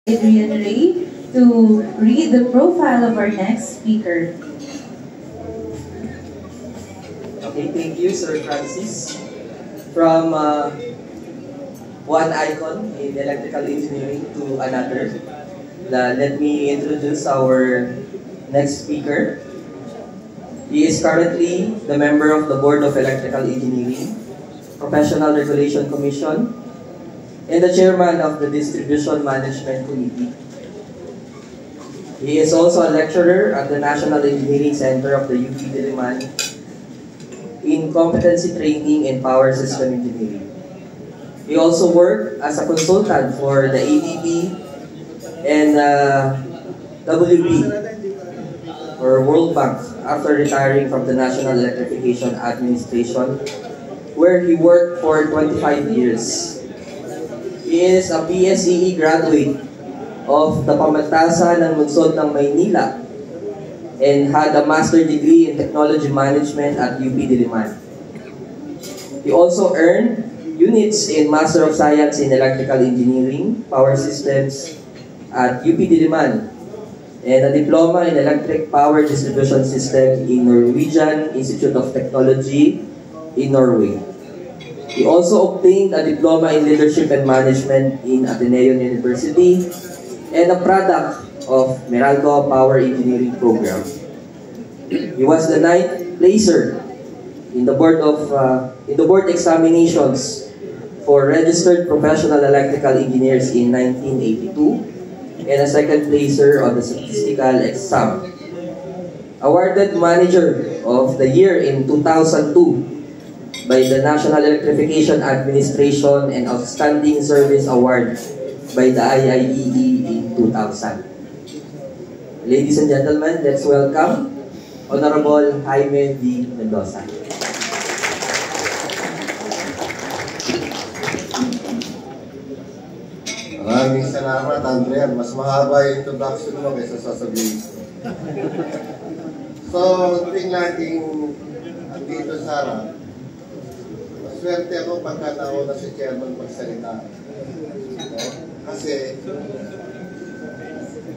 Adrian Ray to read the profile of our next speaker. Okay, thank you, Sir Francis. From one icon in electrical engineering to another, let me introduce our next speaker. He is currently the member of the Board of Electrical Engineering, Professional Regulation Commission, and the chairman of the Distribution Management Committee. He is also a lecturer at the National Engineering Center of the UP Diliman in competency training in power system engineering. He also worked as a consultant for the ADB and WB or World Bank after retiring from the National Electrification Administration, where he worked for 25 years. He is a PSEE graduate of the Pamantasan ng Lungsod ng Maynila and had a master degree in technology management at UP Diliman. He also earned units in Master of Science in Electrical Engineering, Power Systems at UP Diliman, and a diploma in Electric Power Distribution System in Norwegian Institute of Technology in Norway. He also obtained a diploma in Leadership and Management in Ateneo University and a product of Meralco Power Engineering Program. He was the 9th placer in the board examinations for registered professional electrical engineers in 1982 and a 2nd placer on the statistical exam. Awarded Manager of the Year in 2002 by the National Electrification Administration and Outstanding Service Award by the IIEE in 2000. Ladies and gentlemen, let's welcome Honorable Jaime V. Mendoza. Maraming salamat, Andrea. Mas mahaba yung introduction mo kaysa sasabihin ko. So, ting nating andito sa harap. Maswerte ako pagka nauna si Chairman magsalita. Kasi,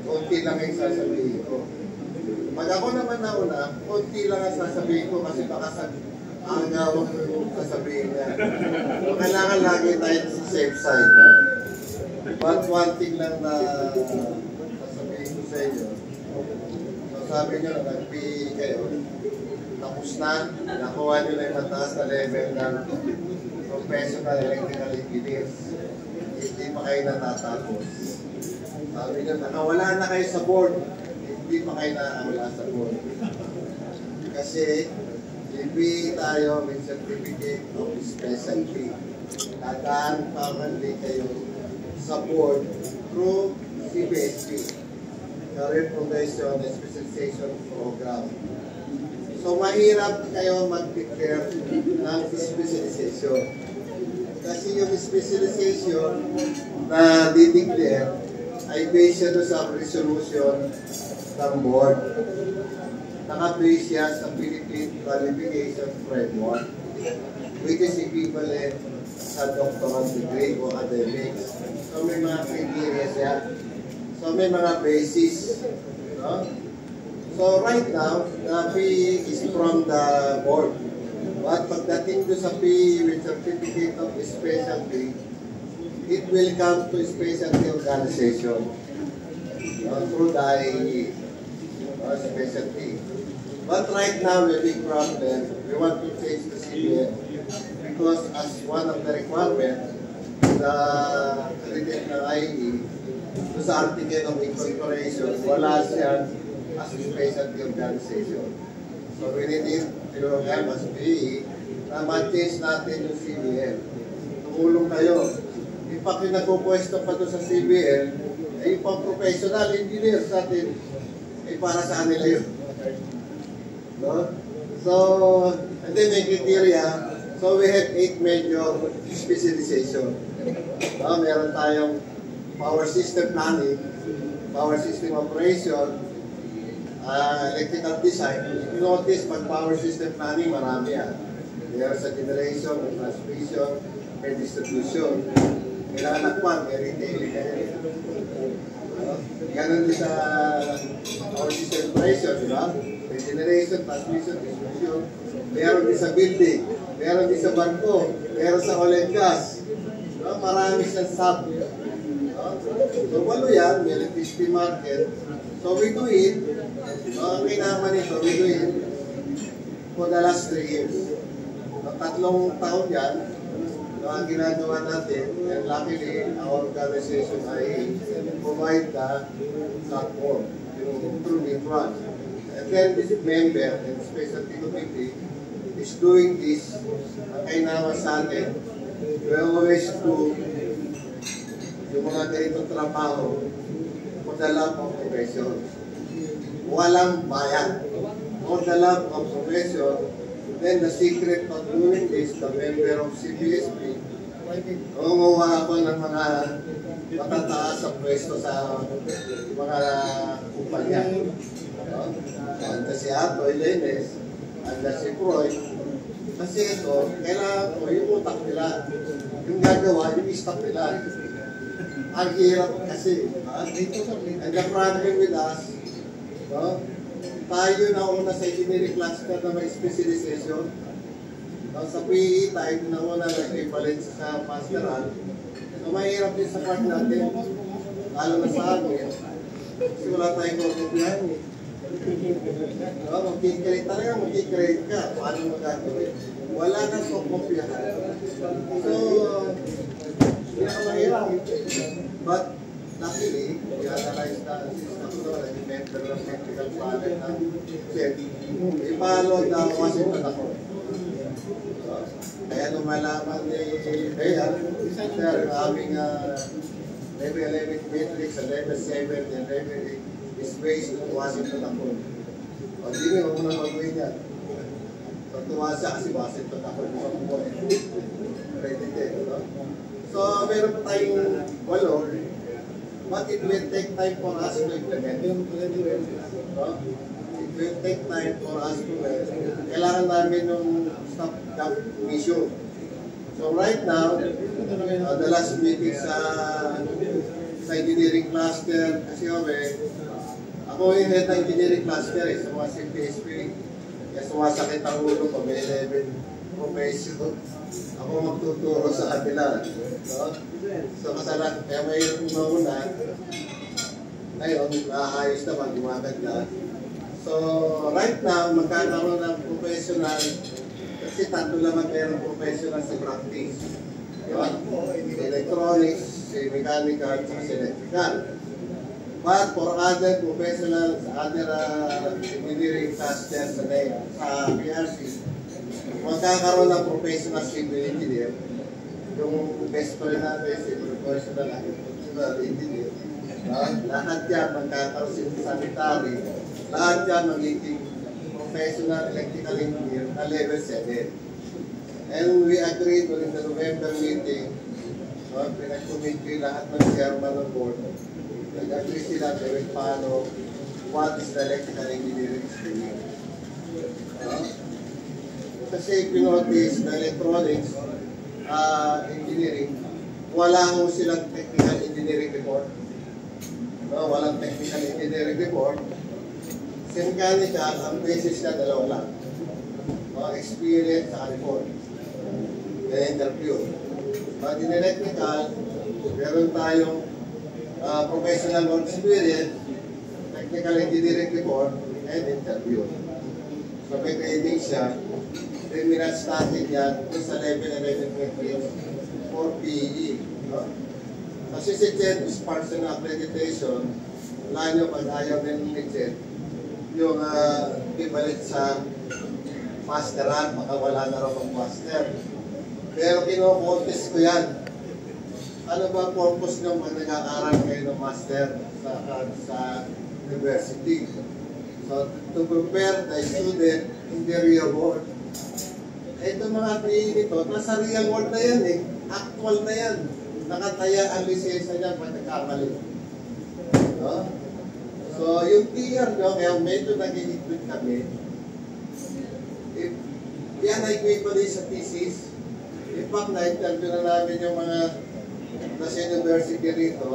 konti lang yung sasabihin ko. Pag ako naman nauna, konti lang ang sasabihin ko kasi baka agaw yung sasabihin niya. So, kailangan lagi tayo sa safe side. No? But one thing lang na sasabihin ko sa inyo. So, sabi nyo, nag-PE kayo. Tapos na, nakuha nyo na yung mataas na level ng professional electrical engineers. Hindi pa kayo natatapos. Sabi nyo, nakawala na kayo sa board. Hindi pa kayo nakawala sa board. Kasi, PE tayo with certificate of specialty. Dadaan permanently kayo sa board through CPSP, Career Progression and Specialization Program. So, mahirap kayo mag-declare ng specialization. Kasi yung specialization na di-declare ay based siya sa resolution ng board. Naka-base siya sa Philippine Qualification Framework, which is equivalent sa doctoral degree o academics. So, may mga criteria siya. So, may mga basis. No? So, right now, the PE is from the board. But pagdating to sa PE with certificate of specialty, it will come to specialty organization through the IAE, specialty. But right now, the big problem, we want to change the CBN because as one of the requirements, the accredited ng IAE, sa article of incorporation, wala siya as a specialty organization. So we need to have as PE na ma-change natin yung CBL. Tumulong kayo. Yung pa kinagpupwesto pa doon sa CBL, ay yung pang-professional engineers natin, ay para sa kanila yun. No? So, and then may criteria. So we have 8 major specialization. No? Meron tayong power system planning, power system operation, electrical design. If you notice, pag power system planning, marami yan. Meron sa generation, transmission, may distribution. Kailangan akwan, may retailing kayo. Ganon din sa power system operation, di ba? May generation, transmission, distribution. Meron din sa building. Meron din sa barko. Meron sa oil and gas. No? Marami siyang sub. No? So, walo yan. May electricity market. So, we do it. No? Ang kinaman nito, we do it for the last 3 years. No? 3 taon yan. No, ang ginagawa natin, and luckily, our organization ay provide the platform, yung through Mitran. And then this member, and specialty committee, is doing this, ang kainaman sa atin. We always do yung mga ganitong trabaho for the love of profession. Walang bayan. For the love of profession. Then the secret of doing this, the member of CPSP, umuha ako ng mga matataas sa pwesto sa mga kumpanya. No? Anda si Ato, Elenes, anda si Freud. Kasi ito, kailangan ko yung utak nila. Yung gagawa, yung staff nila. Ang hirap kasi. And the problem with us, no? Tayo na una sa engineering cluster na may specialization. Sa PE, tayo na una na equivalence sa pastoral. So, mahirap din sa part natin. Lalo na sa amin. Kasi wala tayong kukupihan eh. Mag-create talaga, mag-create ka. Paano magagawin? Wala nang kukupihan. So, hindi na mahirap. But, luckily, we analyze the system to the member of technical panel ng CHED. Ipalo na Washington ako. Kaya nung malaman ni Bea, sir, aming level 11 matrix, level 7, and level 8 is based on Washington ako. O, di mo yung unang mag-uwi niya. So, tuwa siya kasi Washington ako. Ready din, no? So, meron pa tayong 8. But it will take time for us to implement. No? It will take time for us to kailangan namin ng stop gap mission. So right now, the last meeting sa engineering cluster, kasi ako yung head ng engineering cluster sa mga CPSP. Kaya sumasakit ang ulo ko, may 11 profession. Ako magtuturo sa kanila. No? So kasalan, kaya mayroon mauna. Ngayon, naayos naman, gumaganda. So, right now, magkakaroon ng professional, kasi 3 naman mayroong professional sa practice. Diba? Electronics, mechanical, sa electrical. But for other professionals, other engineering cluster sa PRC, magkakaroon ng professional civil engineer. Yung best friend natin, si professional engineer. Lahat yan magkakaroon sa sanitary. Lahat yan magiging professional electrical engineer na level 7. And we agreed during the November meeting, pinag-committee lahat ng chairman ng board. Nag-agree sila they will follow what is the electrical engineering stream. Kasi if you notice, the electronics engineering, wala ho silang technical engineering report. No, walang technical engineering report. Sa mechanical, ang basis na 2 lang. Experience sa report. The interview. But in electrical, meron tayong professional work experience, technical engineering report, and interview. So may training siya. Then minats natin yan sa level 11 metrics for PE. No? Kasi si CHED is personal accreditation, wala nyo pag ayaw din ni CHED yung equivalent sa masteran, baka wala na raw mag-master. Pero kino-contest ko yan. Ano ba purpose nyo pag nag-aaral kayo ng master sa university? So, to prepare the student in the real world. Ito mga PE nito, nasa real world na yan eh. Actual na yan. Nakataya ang lisensya niya pag nagkamali. No? So, yung tier nyo, kaya medyo nag-i-equip kami. Yan ay equivalent sa thesis. In fact, na-interview na namin yung mga nasa university rito,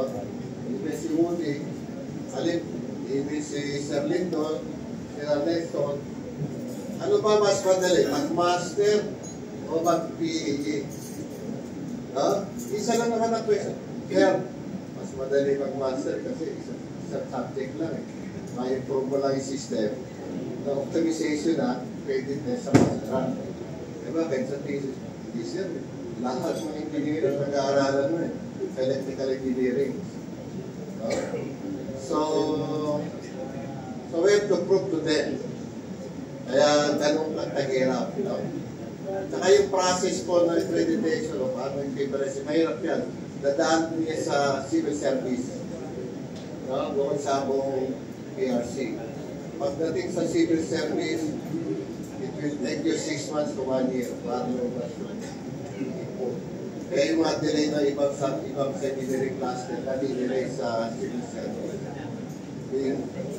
si Moody, alin, even si Sir Linton, si Nelson, ano ba mas madali? Mag-master o mag-PhD? No? Isa lang naman ang question. Kaya, mas madali mag-master kasi isang subject lang eh. Ma-improve mo lang yung system. Na optimization na, pwede na sa masteran. Diba? Kahit sa thesis, hindi siya. Lahat ng engineering pag-aaralan mo eh. Electrical engineering. No? So we have to prove to them. Kaya ganun lang kahirap. No? Saka yung process po ng accreditation o paano yung paperless, mahirap yan. Dadaan niya sa civil service. No? Doon sa buong PRC. Pagdating sa civil service, it will take you 6 months to 1 year para lumabas yun. Kaya yung mga delay ng ibang engineering cluster na delay sa civil service.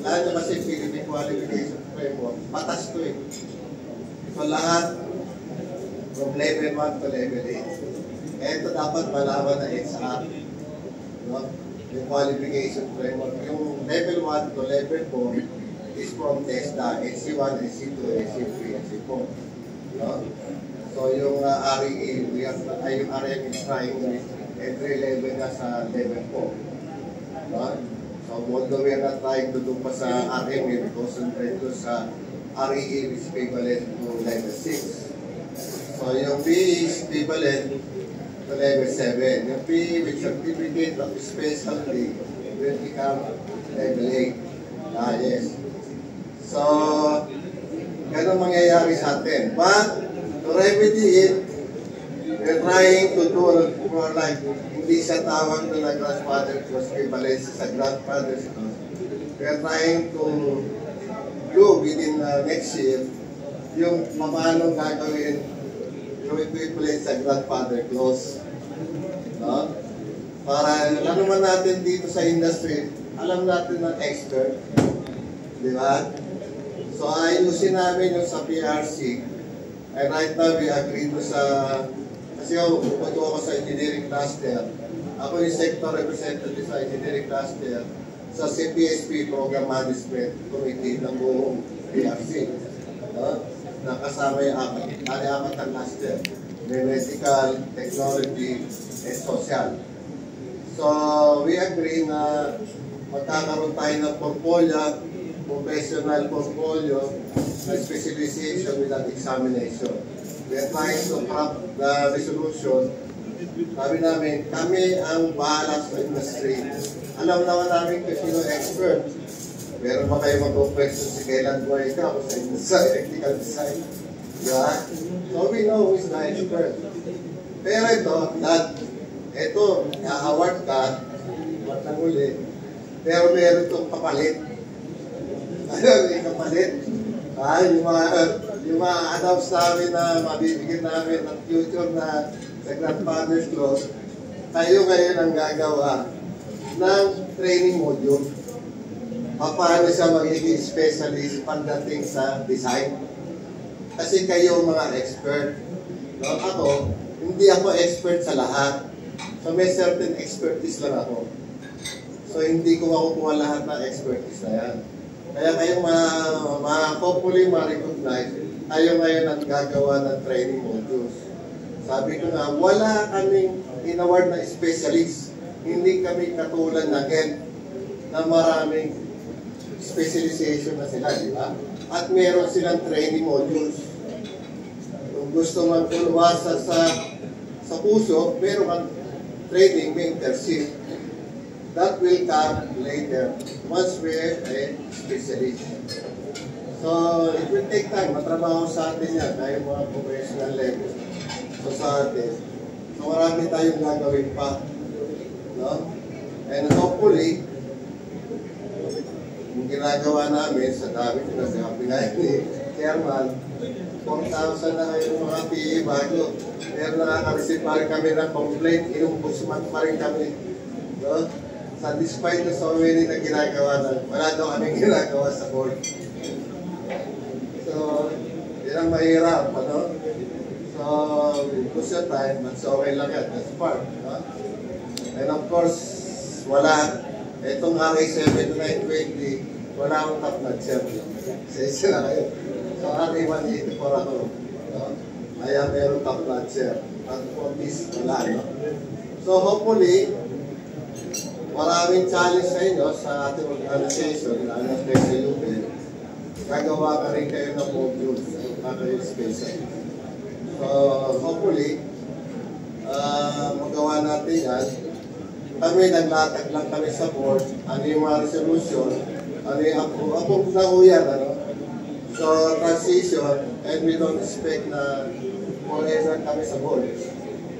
Lalo kasi Philippine Qualification Framework, batas to eh. So lahat, from level 1 to level 8. Kaya ito dapat malaman na EDSA, no? Yung qualification framework. Yung level 1 to level 4 is from TESDA, NC1, NC2, NC3, NC4. No? So yung REA, yung RM is trying entry level na sa level 4. No? So although we are not trying to do pa sa RM, we concentrate to sa REA which is equivalent to level 6. So yung PE is equivalent to level 7. Yung PE with certificate of specialty will become level 8. Yes. So, ganun mangyayari sa atin. But, to remedy it, we're trying to do more like, hindi siya tawag na grandfather clause equivalence sa grandfather's clause. We're trying to do within next year yung paano gagawin yung equivalent sa grandfather clause. No? Para ano man natin dito sa industry, alam natin ng expert. Di ba? So ayusin namin yung sa PRC. And right now we agree to sa, kasi upo ako sa engineering cluster. Ako yung sector representative sa engineering cluster sa CPSP Program Management Committee ng buong PRC. No? Nakasama yung apat ang cluster. May medical, technology, and social. So we agree na magkakaroon tayo ng portfolio, professional portfolio, na specialization without examination. We are trying to craft the resolution. Sabi namin, kami ang bahala sa industry. Alam naman namin kung sino expert. Meron ba kayo mag-question si kailan buhay ka o sa electrical design? Yeah. So we know who is the expert. Pero ito, na-award ka, matang uli, pero meron itong kapalit. Ano yung kapalit? Yung mga announce namin na mabibigyan namin ng future na sa grandfather's clause, tayo ngayon ang gagawa ng training module. Paano siya magiging specialist pagdating sa design. Kasi kayo mga expert. No? Ako, hindi ako expert sa lahat. So may certain expertise lang ako. So hindi ko makukuha lahat ng expertise na yan. Kaya kayong hopefully ma-recognize, tayo ngayon ang gagawa ng training modules. Sabi ko nga, wala kaming inaward na specialist. Hindi kami katulad na health na maraming specialization na sila, di ba? At meron silang training modules. Kung gusto magpulwasa sa puso, meron kang training mentorship. That will come later once we're a specialist. So, it will take time. Matrabaho sa atin yan, tayo mga professional level. So, sa atin. So, marami tayong gagawin pa. No? And hopefully, yung ginagawa namin sa dami na sinabi nga ni Chairman, 4,000 na kayo mga PE bago. Pero nakaka-receive pa rin kami ng complaint, inumbusman pa rin kami. No? So, despite na so many na ginagawa na, wala daw kami ginagawa sa board. So, yun ang mahirap, ano? So, we push the time, but so okay lang yan. That's part. No? And of course, wala. Itong RA7920, wala akong top notch, sir. Sa na kayo. So, RA184 ako. No? Kaya meron top notch, sir. At for this, wala, no? So, hopefully, maraming challenge sa inyo sa ating organization, lalo na kayo sa UP. Gagawa ka rin kayo ng modules na kayo special. So, hopefully, magawa natin yan. Kami, naglatag lang kami sa board, ano yung mga resolution, ano yung approve na ho yan, ano? So, transition, and we don't expect na forever kami sa board.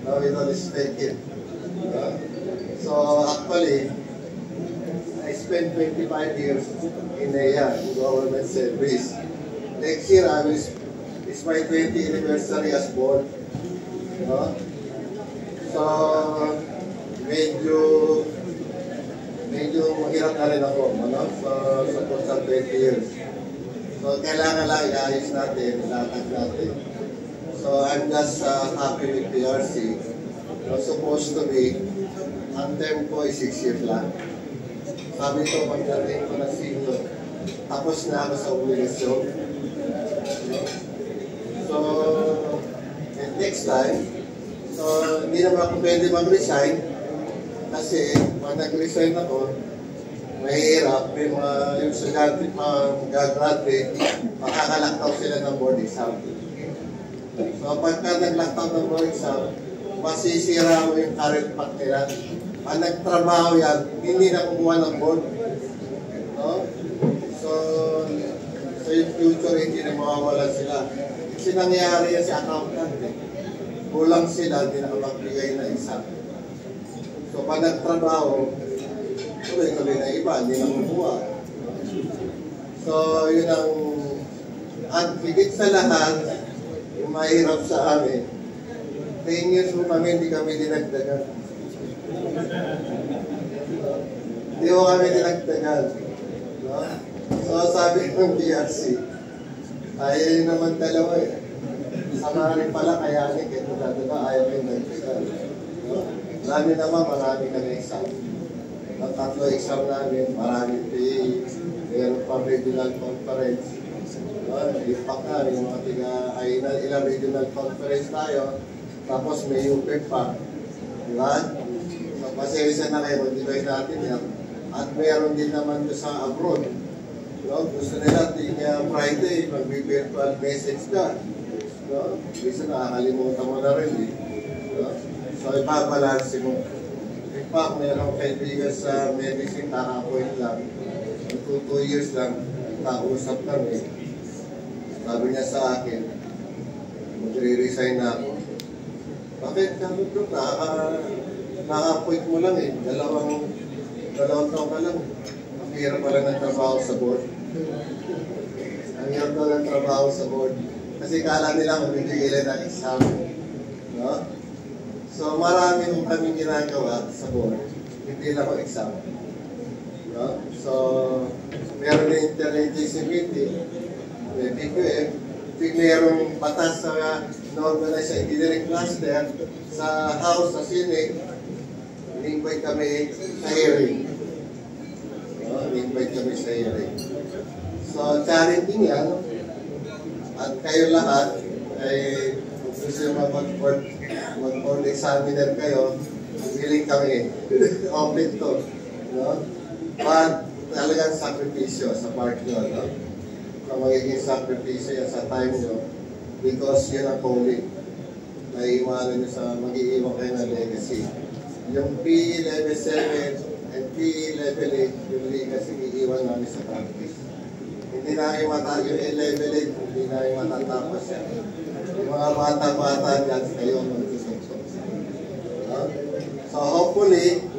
No, we don't expect it. So, actually, I spent 25 years in NEA, in government service. Next year, it's my 20th anniversary as board. No? So, medyo mahirap na rin ako, ano? So, sa 20 years. So, kailangan lang i-ayos natin, ilatag natin. So, I'm just happy with PRC. Supposed to be, ang term ko is 6 years lang. Sabi ko, pagdating ko na senior, tapos na ako sa obligasyon. So, next time, so, hindi naman ako pwede mag-resign kasi pag nag-resign ako, mahirap, may mga yung estudyante pa mag-graduate, makakalaktaw sila ng board exam. So, pagka naglaktaw ng board exam, masisira mo yung current path nila. Pag nagtrabaho yan, hindi na kumuha ng board. No? So yung future, hindi na mawawalan sila. Kasi nangyayari yan si accountant. Kulang sila, hindi na magbigay na isa. So pag nagtrabaho, tuloy-tuloy na iba, hindi na kumuha. So yun ang, at higit sa lahat, yung mahirap sa amin, 10 years mo kami, hindi kami dinagdagan. Hindi mo kami dinagdagan. No? So sabi ng PRC, ayaw yun naman dalawa eh. Sama rin pala kayanin, kaya dalawa ayaw yung nagdagan. No? Marami naman, marami kami exam. Ang 3 exam namin, marami PA, meron pa regional conference. No? Impact na, yung mga ilang regional conference tayo, tapos may UP pa. Diba? So, pasensya na kayo, mag-divide natin yan. At meron din naman doon sa abroad. No? Gusto nila, Friday, mag-virtual message ka. No? Bisa nakakalimutan mo na rin. Eh. No? So, ipabalansin mo. In fact, meron kaibigan sa medicine, kaka-appoint lang. 2 years lang, kausap kami. Sabi niya sa akin, magre-resign na ako. Bakit kami ito? Naka-appoint mo lang eh. Dalawang taon ka lang. Ang hirap pala ng trabaho sa board. Ang hirap pala ng trabaho sa board. Kasi kala nila magbibigay ng exam. No? So marami nung kaming ginagawa sa board. Hindi lang ako exam. No? So meron na interagency meeting. May PQF. Merong batas sa na-organize sa engineering cluster sa House, sa Senate, in-invite kami sa hearing. In-invite kami sa hearing. So, challenging yan. At kayo lahat, ay kung gusto nyo mag-board examiner kayo, willing kami. Open to. No? But, talagang sakripisyo sa part nyo. No? Kung magiging sakripisyo yan sa time nyo, because yun ang calling. Naiiwanan nyo sa mag-iiwan kayo ng legacy. Yung PE level 7 and PE level 8, yung legacy iiwan namin sa practice. Hindi na yung level 8, hindi na yung matatapos yan. Yung mga bata-bata dyan, kayo magsusunod. So hopefully,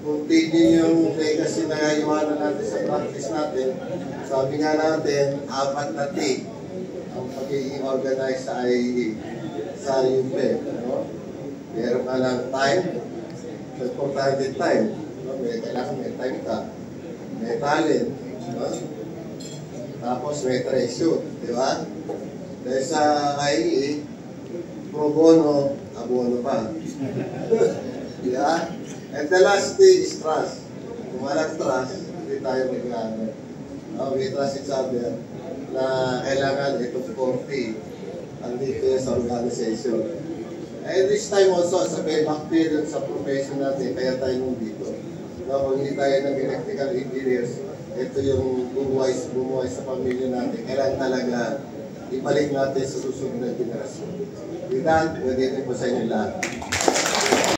continue yung legacy na iiwanan natin sa practice natin. Sabi nga natin, 4 na T ang pagiging organized sa IAE, sa UP. No? Meron ka lang time, so importante time. No? Kailangan may time ka, may talent, no? Tapos may treasure, di ba? Dahil sa IAE, pro bono, abono pa. Yeah? And the last thing is trust. Kung Kung walang trust, hindi tayo mag-ano. We trust each other na kailangan itong 40 andito yun sa organization. And this time also, sa payback period sa profession natin, kaya tayo nandito. Kung hindi tayo ng electrical engineers, ito yung bumuhay sa pamilya natin. Kailangan talaga ibalik natin sa susunod na generasyon. With that, pwede po sa inyo lahat.